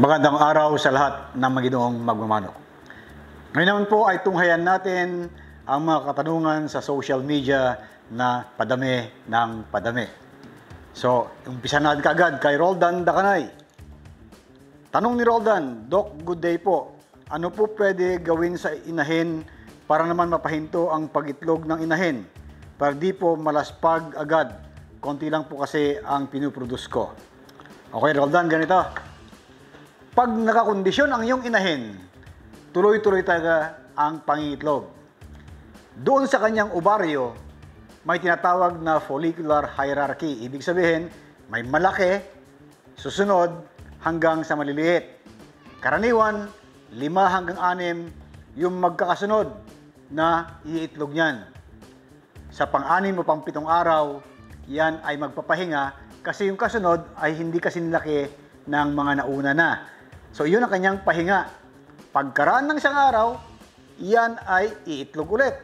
Magandang araw sa lahat ng Maginoong magmamanok. Ngayon naman po ay tunghayan natin ang mga katanungan sa social media na padami ng padami. So, umpisa natin kaagad kay Roldan Dakanay. Tanong ni Roldan, Doc, good day po. Ano po pwede gawin sa inahin para naman mapahinto ang pagitlog ng inahin? Para di po malaspag agad. Konti lang po kasi ang pinuproduce ko. Okay, Roldan, ganito. Pag nakakondisyon ang iyong inahin, tuloy-tuloy talaga ang pangingitlog. Doon sa kanyang ovaryo, may tinatawag na follicular hierarchy. Ibig sabihin, may malaki, susunod, hanggang sa maliliit. Karaniwan, 5 hanggang 6 yung magkakasunod na iitlog niyan. Sa pang-6 o pang-7 araw, yan ay magpapahinga kasi yung kasunod ay hindi kasi nilaki ng mga nauna na. So, yun ang kanyang pahinga. Pagkaraan ng isang araw, yan ay iitlog ulit.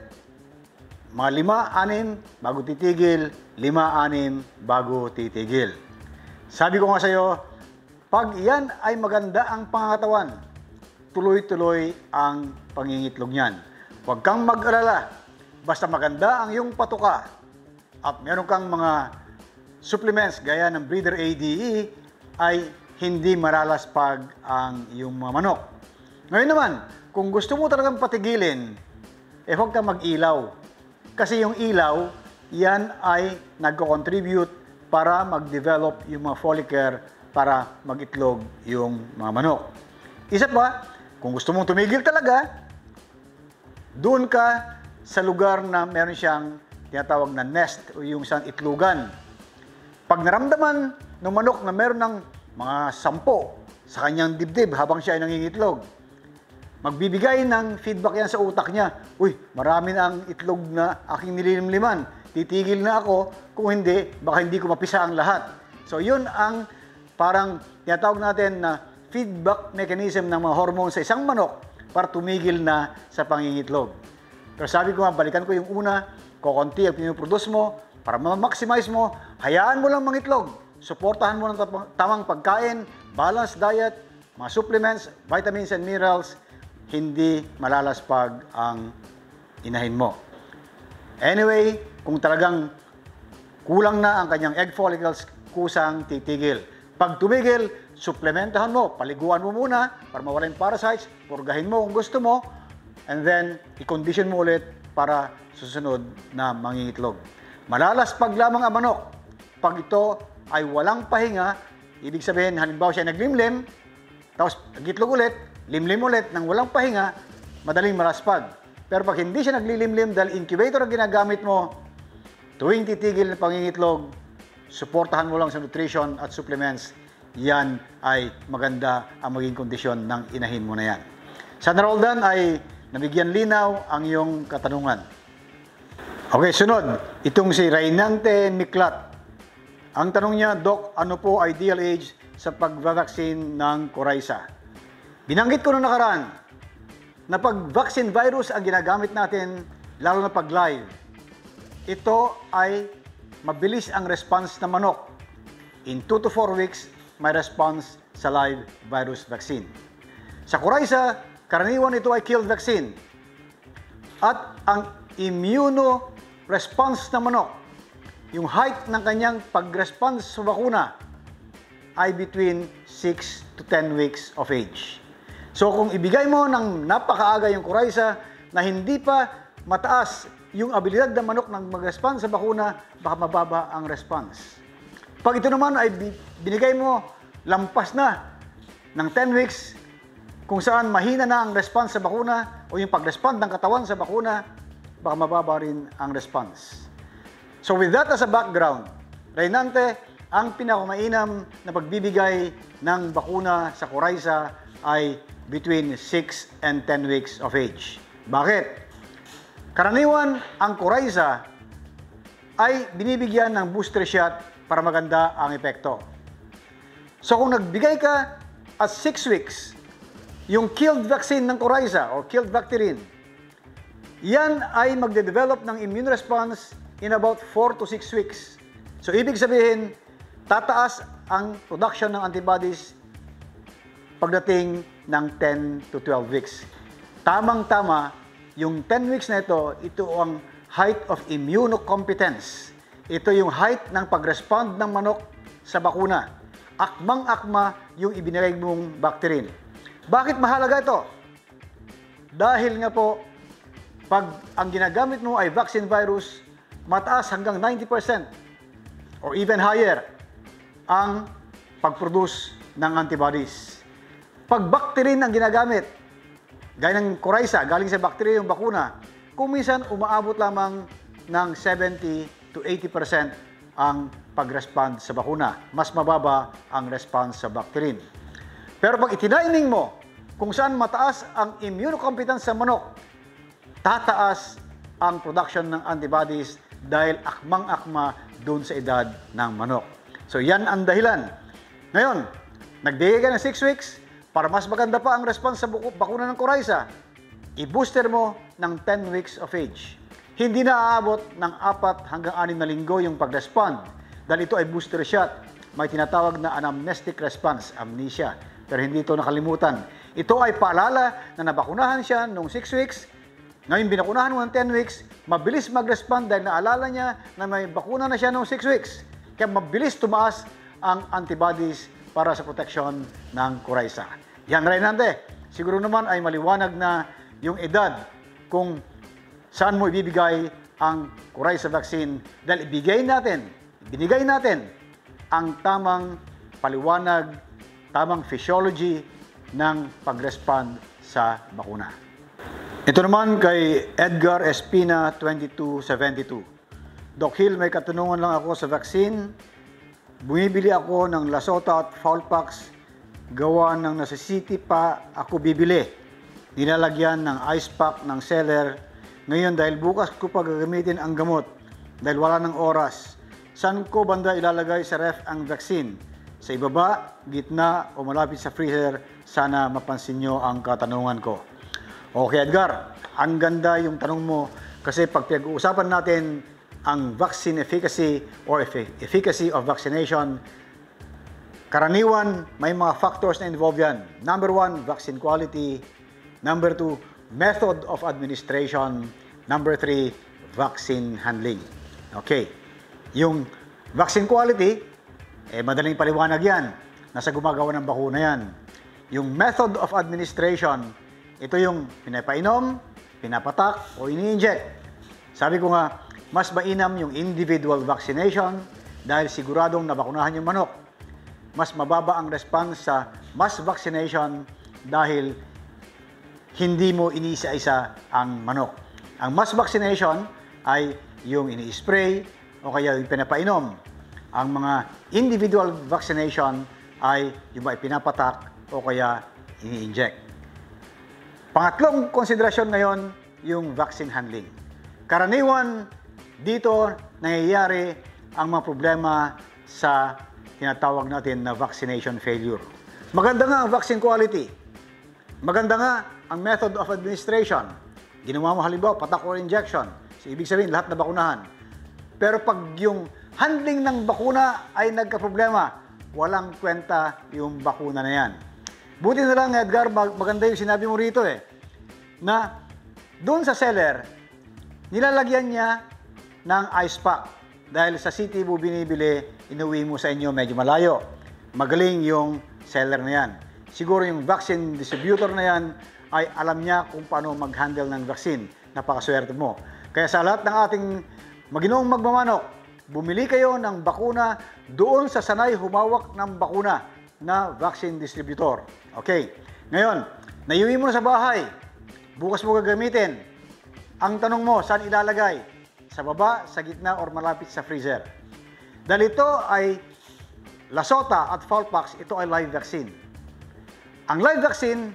Mga 5-6 bago titigil, 5-6 bago titigil. Sabi ko nga sa iyo, pag yan ay maganda ang pangangatawan, tuloy-tuloy ang pangingitlog niyan. Huwag kang mag-alala. Basta maganda ang iyong patuka at meron kang mga supplements gaya ng Breeder ADE, ay hindi maralaspag ang iyong mga manok. Ngayon naman, kung gusto mo talagang patigilin, huwag kang mag-ilaw. Kasi yung ilaw, yan ay nagko-contribute para mag-develop yung mga follicle para mag-itlog yung mga manok. Isa pa, kung gusto mong tumigil talaga, doon ka sa lugar na meron siyang tinatawag na nest o yung isang itlogan. Pag naramdaman ng manok na meron ng mga 10 sa kanyang dibdib habang siya ay nangingitlog, magbibigay ng feedback yan sa utak niya. Uy, marami na ang itlog na aking nililimliman. Titigil na ako, kung hindi, baka hindi ko mapisa ang lahat. So yun ang parang tinatawag natin na feedback mechanism ng mga hormones sa isang manok para tumigil na sa pangingitlog. Pero sabi ko nga, balikan ko yung una, kukunti ang pinuproduce mo, para ma-maximize mo, hayaan mo lang mangitlog. Suportahan mo ng tamang pagkain, balanced diet, mga supplements, vitamins and minerals, hindi malalaspag ang inahin mo. Anyway, kung talagang kulang na ang kanyang egg follicles, kusang titigil. Pag tumigil, suplementahan mo, paliguan mo muna para mawala yung parasites, purgahin mo kung gusto mo, and then i-condition mo ulit para susunod na mangingitlog. Malalaspag lamang ang manok pag ito ay walang pahinga. Ibig sabihin, halimbawa siya naglimlim, tapos nagitlog ulit, limlim ulit nang walang pahinga, madaling malaspag. Pero pag hindi siya naglilimlim dahil incubator ang ginagamit mo, tuwing titigil ng pangingitlog, suportahan mo lang sa nutrition at supplements, yan ay maganda ang maging kondisyon ng inahin mo na yan. Sana Roldan ay nabigyan linaw ang iyong katanungan. Okay, sunod. Itong si Rainante Miklat. Ang tanong niya, Doc, ano po ideal age sa pag-vaccine ng Coryza? Binanggit ko noong nakaraan na pag vaccine virus ang ginagamit natin, lalo na pag live, ito ay mabilis ang response ng manok. In 2 to 4 weeks, may response sa live virus vaccine. Sa Coryza, karaniwan ito ay killed vaccine. At ang immuno-response ng manok, yung height ng kanyang pag-response sa bakuna ay between 6 to 10 weeks of age. So kung ibigay mo ng napakaaga yung Coryza na hindi pa mataas yung abilidad ng manok ng mag-response sa bakuna, baka mababa ang response. Pag ito naman ay binigay mo lampas na ng 10 weeks, kung saan mahina na ang response sa bakuna o yung pag-respond ng katawan sa bakuna, baka mababa rin ang response. So with that as a background, Rainante, ang pinakamainam na pagbibigay ng bakuna sa Coryza ay between 6 and 10 weeks of age. Bakit? Karaniwan, ang Coryza ay binibigyan ng booster shot para maganda ang epekto. So kung nagbigay ka at 6 weeks, yung killed vaccine ng Coryza o killed Bacterin, yan ay magde-develop ng immune response in about 4 to 6 weeks. So ibig sabihin, tataas ang production ng antibodies pagdating ng 10 to 12 weeks. Tamang-tama, yung 10 weeks na ito ang height of immunocompetence. Ito yung height ng pag-respond ng manok sa bakuna. Akmang-akma yung ibinigay mong bacterin. Bakit mahalaga ito? Dahil nga po, pag ang ginagamit mo ay vaccine virus, mataas hanggang 90% or even higher ang pag-produce ng antibodies. Pag bacterin ang ginagamit, gaya ng Coryza, galing sa bacteria yung bakuna, kung minsan umaabot lamang ng 70 to 80% ang pag-respond sa bakuna. Mas mababa ang response sa bacterin. Pero pag itinaining mo kung saan mataas ang immunocompetence sa manok, tataas ang production ng antibodies dahil akmang-akma doon sa edad ng manok. So yan ang dahilan. Ngayon, nagbigay ka ng 6 weeks para mas maganda pa ang response sa bakuna ng Coryza. I-booster mo ng 10 weeks of age. Hindi na aabot ng 4 hanggang 6 na linggo yung pag-respond dahil ito ay booster shot. May tinatawag na anamnestic response, amnesia. Pero hindi ito nakalimutan. Ito ay paalala na nabakunahan siya noong 6 weeks. Ngayon, binakunahan mo ng 10 weeks, mabilis mag-respond dahil naalala niya na may bakuna na siya noong 6 weeks. Kaya mabilis tumaas ang antibodies para sa protection ng Coryza. Yan, Raynante, siguro naman ay maliwanag na yung edad kung saan mo ibibigay ang Coryza vaccine dahil binigay natin ang tamang paliwanag, tamang physiology ng pag-respond sa bakuna. Ito naman kay Edgar Espina 2272. Doc Hill, may katanungan lang ako sa vaccine. Bumibili ako ng Lasota at Fowlpox. Gawa ng nasa city pa ako bibili. Nilalagyan ng ice pack ng seller. Ngayon dahil bukas ko pa gagamitin ang gamot dahil wala ng oras. Saan ko banda ilalagay sa ref ang vaccine? Sa ibaba, gitna o malapit sa freezer? Sana mapansin nyo ang katanungan ko. Okay, Edgar, ang ganda yung tanong mo kasi pag pinag-uusapan natin ang vaccine efficacy or efficacy of vaccination, karaniwan may mga factors na involved yan. Number 1, vaccine quality. Number 2, method of administration. Number 3, vaccine handling. Okay, yung vaccine quality, madaling paliwanag yan. Nasa gumagawa ng bakuna yan. Yung method of administration, ito yung pinapainom, pinapatak, o ini-inject. Sabi ko nga, mas mainam yung individual vaccination dahil siguradong nabakunahan yung manok. Mas mababa ang response sa mass vaccination dahil hindi mo iniisa-isa ang manok. Ang mass vaccination ay yung ini-spray o kaya yung pinapainom. Ang mga individual vaccination ay yung may pinapatak o kaya ini-inject. Pangatlong konsiderasyon ngayon, yung vaccine handling. Karaniwan, dito nangyayari ang mga problema sa tinatawag natin na vaccination failure. Maganda nga ang vaccine quality. Maganda nga ang method of administration. Ginawa mo halimbawa, patak or injection. So, ibig sabihin, lahat na bakunahan. Pero pag yung handling ng bakuna ay nagka-problema, walang kwenta yung bakuna na yan. Buti na lang, Edgar, maganda yung sinabi mo rito na doon sa seller, nilalagyan niya ng ice pack. Dahil sa city mo binibili, inuwi mo sa inyo medyo malayo. Magaling yung seller na yan. Siguro yung vaccine distributor na yan ay alam niya kung paano mag-handle ng vaccine. Napakaswerte mo. Kaya sa lahat ng ating maginoong magmamanok, bumili kayo ng bakuna doon sa sanay humawak ng bakuna na vaccine distributor. Okay. Ngayon, naiuwi mo na sa bahay. Bukas mo gagamitin. Ang tanong mo, saan ilalagay? Sa baba, sa gitna, or malapit sa freezer? Dahil ito ay Lasota at Fowlpox, ito ay live vaccine. Ang live vaccine,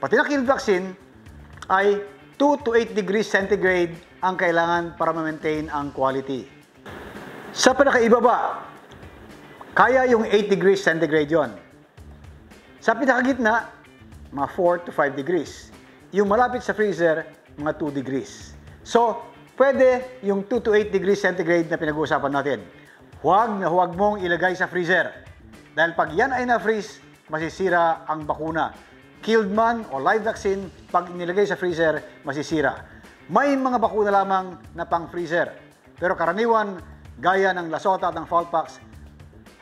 pati na kill vaccine, ay 2 to 8 degrees centigrade ang kailangan para ma-maintain ang quality. Sa pinakaibaba, kaya yung 8 degrees centigrade yon. Sa pinakagitna, mga 4 to 5 degrees. Yung malapit sa freezer, mga 2 degrees. So, pwede yung 2 to 8 degrees centigrade na pinag-uusapan natin. Huwag na huwag mong ilagay sa freezer. Dahil pag yan ay na-freeze, masisira ang bakuna. Killed man o live vaccine, pag inilagay sa freezer, masisira. May mga bakuna lamang na pang-freezer. Pero karaniwan, gaya ng Lasota at ng Fowlpox,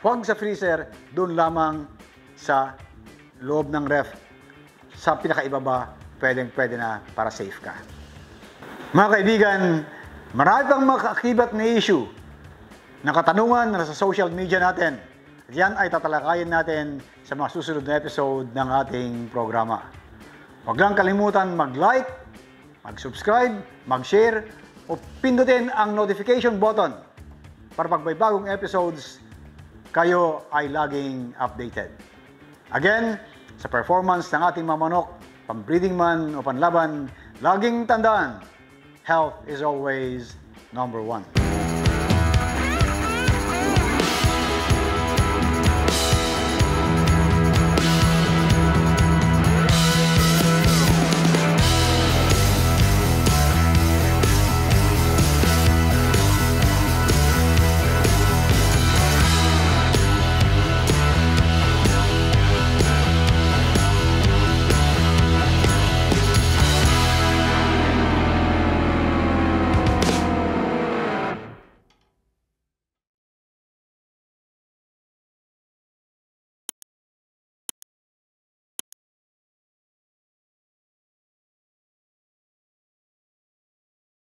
huwag sa freezer, doon lamang sa loob ng ref. Sa pinakaibaba, pwede na para safe ka. Mga kaibigan, marami pang makakibat na issue na katanungan na sa social media natin. At yan ay tatalakayin natin sa mga susunod na episode ng ating programa. Huwag lang kalimutan mag-like, mag-subscribe, mag-share, o pindutin ang notification button para pag may bagong episodes, kayo ay laging updated. Again, sa performance ng ating mga manok, pang-breeding man o panlaban, laging tandaan, health is always number one.